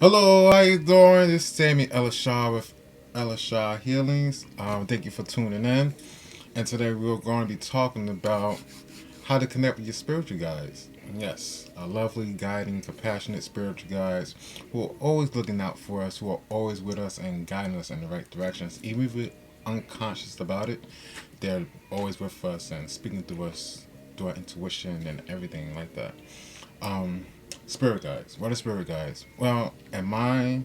Hello, how you doing? This is Sammy Elishaw with Elishaw Healings. Thank you for tuning in. And today we're going to be talking about how to connect with your spiritual guides. Yes, a lovely, guiding, compassionate spiritual guides who are always looking out for us, who are always with us and guiding us in the right directions. Even if we're unconscious about it, they're always with us and speaking through us, through our intuition and everything like that. Um, Spirit guides. What are spirit guides? Well, in my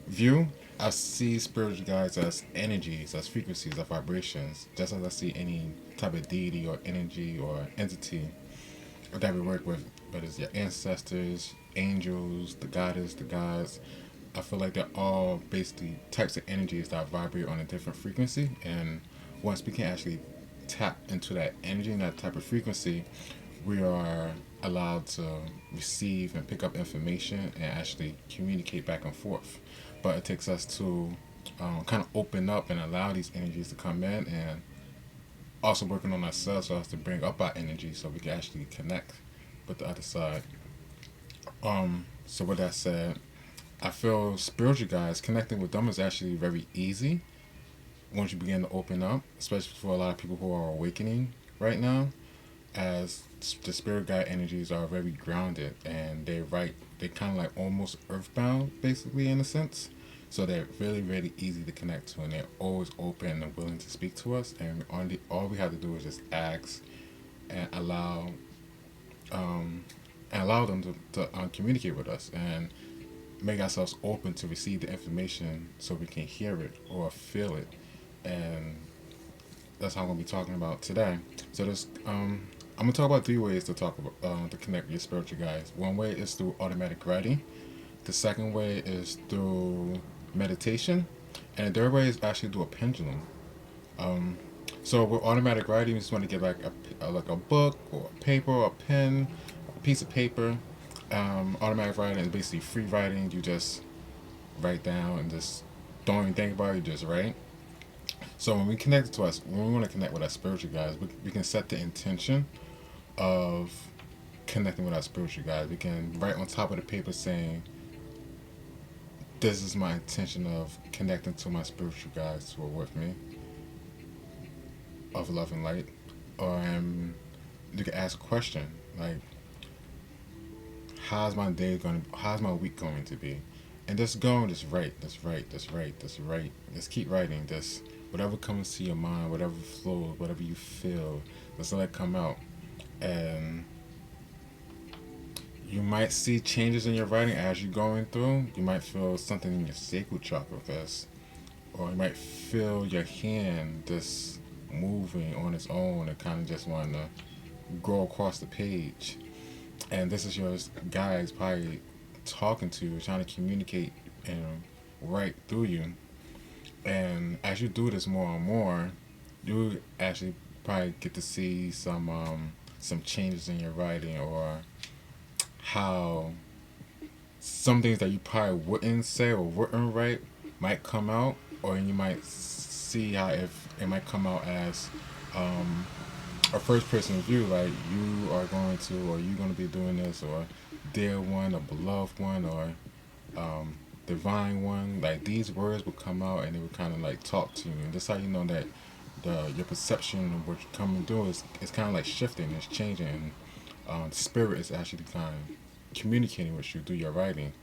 view, I see spiritual guides as energies, as frequencies, as vibrations, just as I see any type of deity or energy or entity that we work with, whether it's your ancestors, angels, the goddess, the gods. I feel like they're all basically types of energies that vibrate on a different frequency, and once we can actually tap into that energy and that type of frequency, we are allowed to receive and pick up information and actually communicate back and forth. But it takes us to kind of open up and allow these energies to come in, and also working on ourselves so as to bring up our energy so we can actually connect with the other side. So with that said, I feel spiritual guides connecting with them is actually very easy once you begin to open up, especially for a lot of people who are awakening right now, as the spirit guide energies are very grounded and they kind of like almost earthbound basically in a sense. So they're really really easy to connect to, and they're always open and willing to speak to us, and all we have to do is just ask and um, allow them to communicate with us and make ourselves open to receive the information so we can hear it or feel it. And that's how I'm gonna be talking about today. So this I'm gonna talk about three ways to talk about to connect with your spiritual guides. One way is through automatic writing. The second way is through meditation, and the third way is actually through a pendulum. Um, so with automatic writing, you just want to get like a book or a paper or a pen, a piece of paper. Automatic writing is basically free writing. You just write down and just don't even think about it. You just write. So when we want to connect with our spiritual guides, we can set the intention of connecting with our spiritual guides. We can write on top of the paper saying, "This is my intention of connecting to my spiritual guides who are with me, of love and light." Or you can ask a question like, how's my week going to be? And just go and just write, just keep writing, just whatever comes to your mind, whatever flows, whatever you feel, just let it come out. And you might see changes in your writing as you're going through. You might feel something in your sacral chakra first, or you might feel your hand just moving on its own and kind of just wanting to go across the page. And this is your guides probably talking to you, trying to communicate and write through you. And as you do this more and more, you actually probably get to see some changes in your writing, or how some things that you probably wouldn't say or wouldn't write might come out, or you might see how if it might come out as um, a first person view, like you are going to, or you're going to be doing this, or dear one, or beloved one, or divine one. Like these words would come out and they would kind of like talk to you, and that's how you know that your perception of what you're coming through is kind of like shifting, it's changing. And spirit is actually kind of communicating with you through your writing.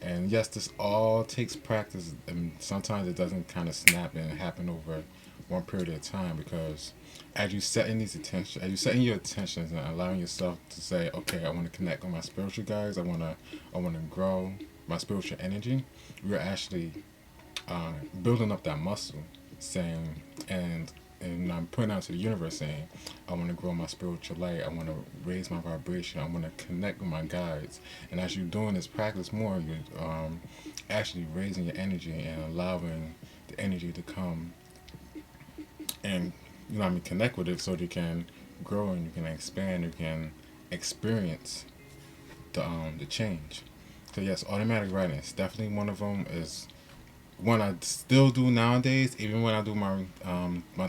And yes, this all takes practice, and sometimes it doesn't kind of snap and happen over one period of time, because as you setting your intentions and allowing yourself to say, okay, I want to connect with my spiritual guides. I want to grow my spiritual energy. We're actually building up that muscle, saying, and I'm putting out to the universe saying, I want to grow my spiritual light. I want to raise my vibration. I want to connect with my guides. And as you're doing this practice more, you're actually raising your energy and allowing the energy to come and connect with it, so that you can grow and you can expand. You can experience the change. So yes, automatic writing is definitely one of them. Is one I still do nowadays, even when I do my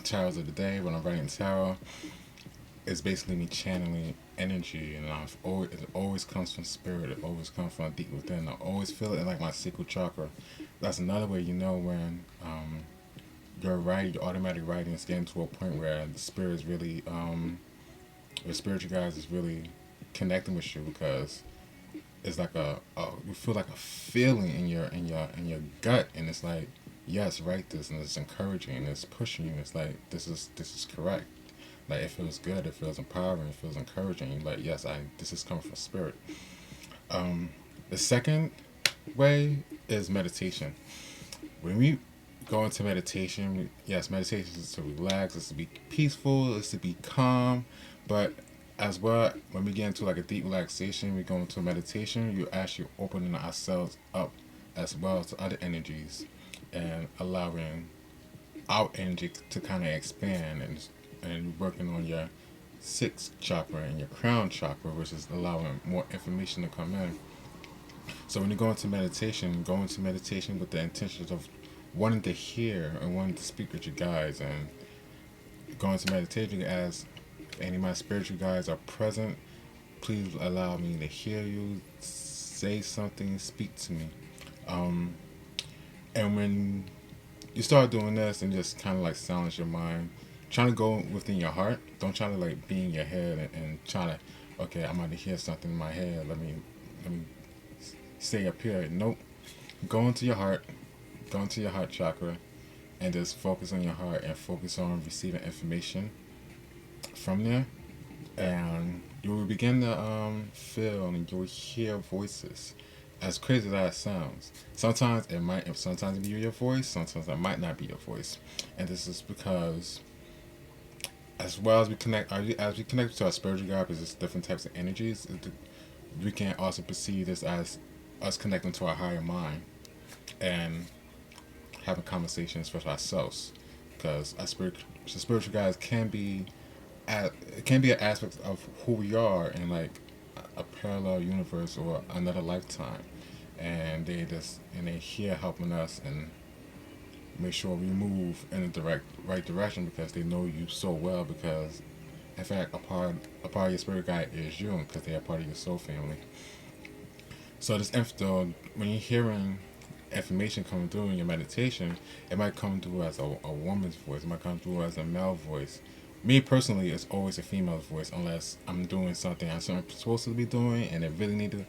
tarots of the day, when I'm writing tarot, it's basically me channeling energy, and it always comes from spirit. It always comes from deep within. I always feel it in like my sacral chakra. That's another way you know when your writing, your automatic writing is getting to a point where the spirit is really, the spiritual guys is really connecting with you, because it's like you feel like a feeling in your gut, and it's like, yes, write this, and it's encouraging, and it's pushing you. It's like, this is correct. Like, it feels good, it feels empowering, it feels encouraging. You're like, yes, I this is coming from spirit. The second way is meditation. When we go into meditation, yes, meditation is to relax, it's to be peaceful, it's to be calm, but as well, when we get into like a deep relaxation, we go into meditation, you're actually opening ourselves up as well to other energies, and allowing our energy to kind of expand, and working on your sixth chakra and your crown chakra, which is allowing more information to come in. So when you go into meditation with the intentions of wanting to hear and wanting to speak with your guides, and go into meditation as if any of my spiritual guides are present, please allow me to hear you, say something, speak to me. Um, and when you start doing this and just kind of like silence your mind, trying to go within your heart. Don't try to like be in your head, and try to, okay, I'm going to hear something in my head. Let me stay up here. Nope. Go into your heart. Go into your heart chakra, and just focus on your heart and focus on receiving information from there. And you will begin to feel, and you will hear voices. As crazy as that sounds, sometimes it be your voice, sometimes it might not be your voice, and this is because, as well as we connect to our spiritual God, because it's different types of energies, we can also perceive this as us connecting to our higher mind, and having conversations with ourselves, because spiritual guides it can be an aspect of who we are in like a parallel universe or another lifetime, and they here helping us and make sure we move in the right direction, because they know you so well, because in fact a part of your spirit guide is you, because they are part of your soul family. So this info, when you're hearing information coming through in your meditation, it might come through as a woman's voice, it might come through as a male voice. Me personally, it's always a female's voice, unless I'm doing something I'm supposed to be doing, and it really need to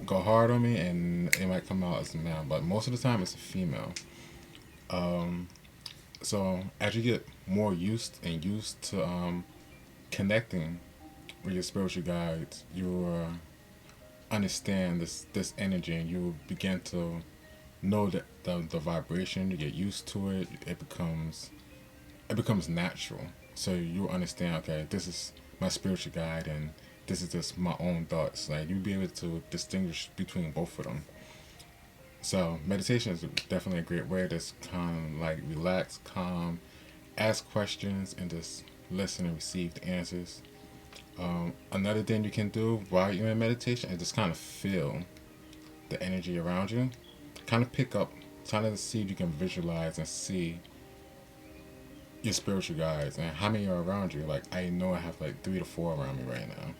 go hard on me, and it might come out as a male. But most of the time, it's a female. Um, so as you get more used to connecting with your spiritual guides, you understand this energy, and you begin to know that the vibration. You get used to it. It becomes natural. So you understand, okay, this is my spiritual guide, and this is just my own thoughts. Like, you'll be able to distinguish between both of them. So meditation is definitely a great way to just kind of like relax, calm, ask questions, and just listen and receive the answers. Another thing you can do while you're in meditation is just kind of feel the energy around you. Kind of pick up, trying to see if you can visualize and see your spiritual guides and how many are around you. Like, I know I have like 3 to 4 around me right now.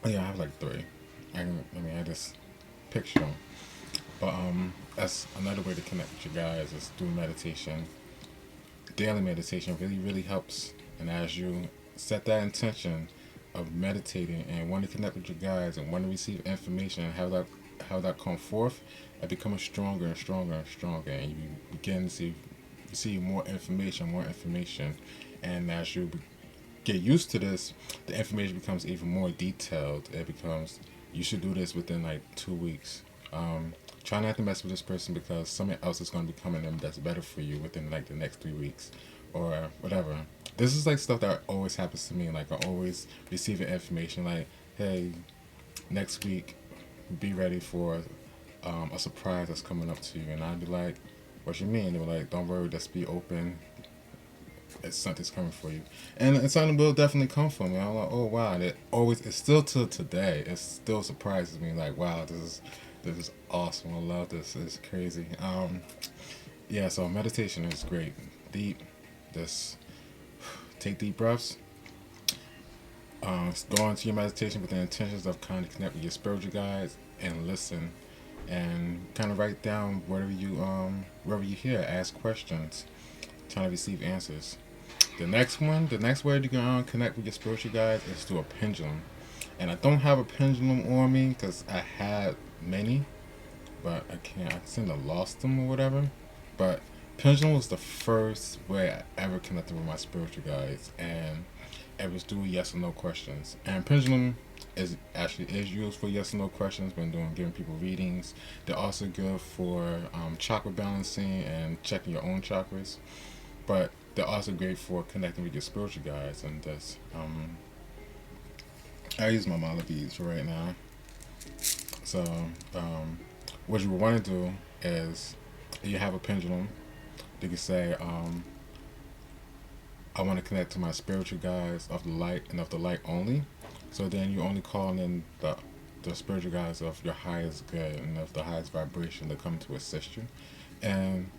Yeah, I have like 3. I just picture them. But that's another way to connect with your guides, is through meditation. Daily meditation really helps. And as you set that intention of meditating and want to connect with your guides and want to receive information, and how that come forth, it becomes stronger and stronger and stronger, and you begin to see more information, and as you get used to this, the information becomes even more detailed. It becomes, you should do this within like 2 weeks. Try not to mess with this person, because something else is going to be coming in that's better for you within like the next 3 weeks, or whatever. This is like stuff that always happens to me. Like, I always receiving information like, hey, next week be ready for a surprise that's coming up to you, and I'd be like, what you mean? They were like, don't worry, just be open. Something's coming for you, and something will definitely come for me. I'm like, oh wow, and it's still till today. It still surprises me. Like, wow, this is awesome. I love this. It's crazy. Yeah. So meditation is great. Deep. Just take deep breaths. Go into your meditation with the intentions of kind of connect with your spiritual guides and listen, and kind of write down whatever you hear. Ask questions, trying to receive answers. The next way you can connect with your spiritual guides is through a pendulum. And I don't have a pendulum on me because I had many, but I seem to lost them or whatever. But pendulum was the first way I ever connected with my spiritual guides, and it was through yes or no questions. And pendulum is used for yes or no questions when giving people readings. They're also good for chakra balancing and checking your own chakras, but they're also great for connecting with your spiritual guides. And this, I use my mala beads for right now. So what you would want to do is, you have a pendulum. You can say, I want to connect to my spiritual guides of the light and of the light only. So then you only call in the spiritual guides of your highest good and of the highest vibration to come to assist you. And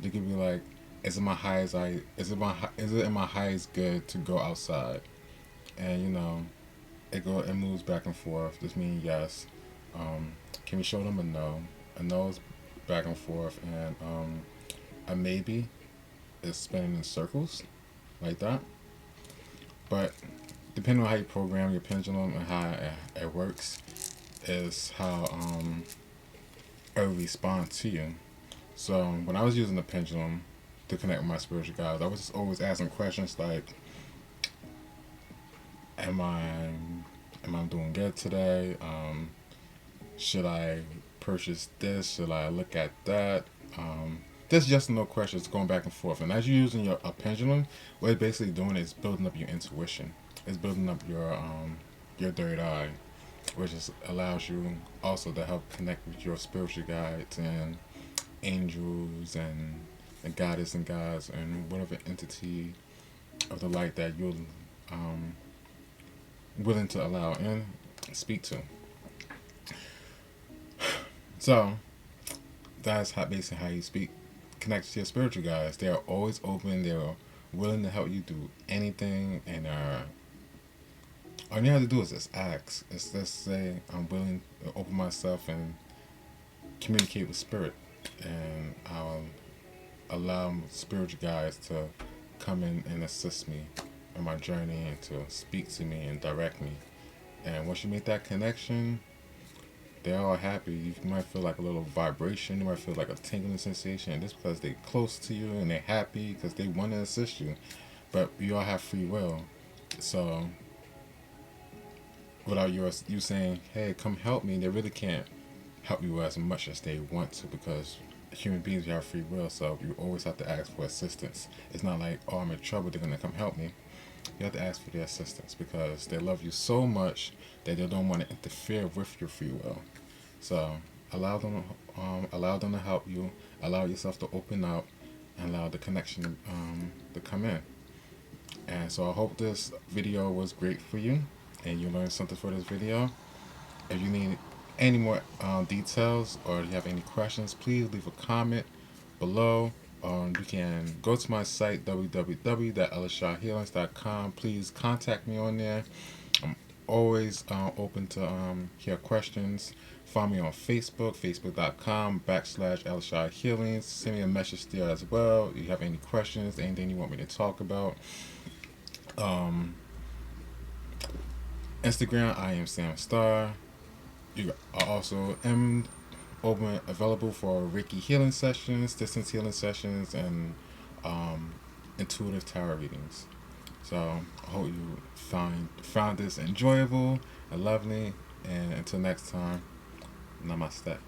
they could be like, is it in my highest good to go outside? And it moves back and forth. This means yes. Can we show them a no? A no is back and forth, and a maybe is spinning in circles like that. But depending on how you program your pendulum and how it works, is how it will respond to you. So when I was using the pendulum to connect with my spiritual guides, I was just always asking questions like, am I doing good today? Should I purchase this? Should I look at that? There's just no questions going back and forth. And as you're using a pendulum, what it's basically doing is building up your intuition. It's building up your third eye, which allows you also to help connect with your spiritual guides and angels and the goddess and gods and whatever entity of the light that you're willing to allow in, speak to. So that's basically how you connect to your spiritual guides. They are always open. They're willing to help you do anything, and all you have to do is just ask. It's just say, I'm willing to open myself and communicate with spirit, and I'll allow spiritual guides to come in and assist me in my journey and to speak to me and direct me. And once you make that connection, they're all happy. You might feel like a little vibration. You might feel like a tingling sensation. And this because they're close to you and they're happy because they want to assist you. But you all have free will. So without you saying, hey, come help me, they really can't help you as much as they want to, because human beings, you have free will. So you always have to ask for assistance. It's not like, oh, I'm in trouble, they're going to come help me. You have to ask for their assistance because they love you so much that they don't want to interfere with your free will. So allow them to help you. Allow yourself to open up and allow the connection to come in. And so I hope this video was great for you and you learned something for this video. If you need any more details or you have any questions, please leave a comment below. You can go to my site, www.elishawhealings.com. Please contact me on there. I'm always open to hear questions. Find me on Facebook, facebook.com/ElishawHealings. Send me a message there as well. If you have any questions, anything you want me to talk about. Instagram, I am Sam Star. You are also available for Reiki healing sessions, distance healing sessions, and intuitive tarot readings. So I hope you found this enjoyable and lovely. And until next time, namaste.